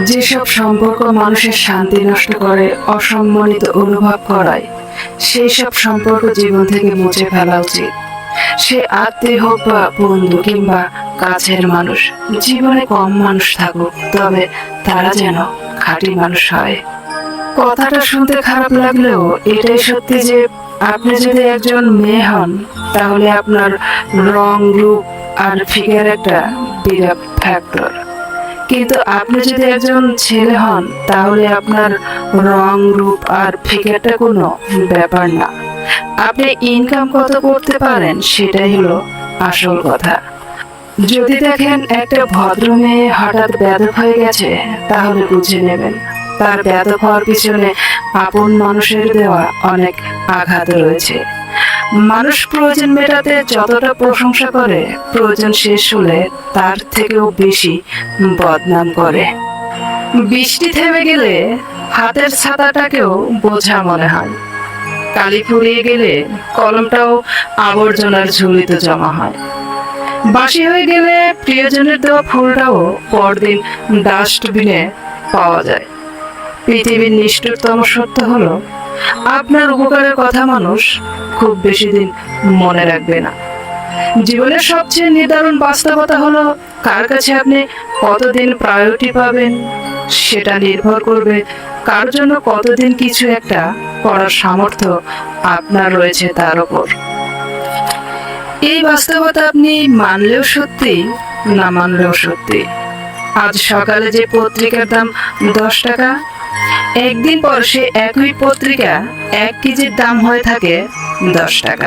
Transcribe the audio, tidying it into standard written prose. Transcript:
যেসব সম্পর্ক মানুষের শান্তি নষ্ট করে, অসম্মানিত অনুভব করায়, সেই সব সম্পর্ক জীবন থেকে মুছে ফেলা উচিত। সে আত্মীয় হোক বা বন্ধু কিংবা কাছের মানুষ, জীবনে কম মানুষ থাকুক, তবে তারা যেন খাঁটি মানুষ হয়। কথাটা শুনতে খারাপ লাগলেও এটাই সত্যি যে আপনি যদি একজন মেয়ে হন, তাহলে আপনার রং, রূপ আর ফিগার একটা বিরাট ফ্যাক্টর। কিন্তু আপনি যদি একজন ছেলে হন, তাহলে আপনার রং, রূপ আর ফিগারটা কোনো ব্যাপার না। আপনি ইনকাম কত করতে পারেন সেটাই হলো আসল কথা। যদি দেখেন একটা ভদ্র মেয়ে হঠাৎ বেয়াদব হয়ে গেছে, তাহলে বুঝে নেবেন তার বেয়াদব হওয়ার পিছনে আপন মানুষের দেওয়া অনেক আঘাত রয়েছে। মানুষ প্রয়োজন মেটাতে যতটা প্রশংসা করে, প্রয়োজন শেষ হলে তার থেকেও বেশি বদনাম করে। বৃষ্টি থেমে গেলে হাতের ছাতাটাকেও বোঝা মনে হয়। কালি ফুরিয়ে গেলে কলমটাও আবর্জনার ঝুলিতে জমা হয়। বাসি হয়ে গেলে প্রিয়জনের দেওয়া ফুলটাও পরদিন ডাস্টবিনে পাওয়া যায়। পৃথিবীর নিষ্ঠুরতম সত্য হলো, আপনার উপকারের কথা মানুষ খুব বেশি দিন মনে রাখবে না। জীবনের সবচেয়ে নিদারুণ বাস্তবতা হলো, কার কাছে আপনি কতদিন প্রায়োরিটি পাবেন সেটা নির্ভর করবে কার জন্য কতদিন কিছু একটা করার সামর্থ্য আপনার রয়েছে তার উপর। এই বাস্তবতা আপনি মানলেও সত্যি, না মানলেও সত্যি। আজ সকালে যে পত্রিকার দাম 10 টাকা, একদিন পর সে একই পত্রিকা 1 কেজির দাম হয়ে থাকে 10 টাকা।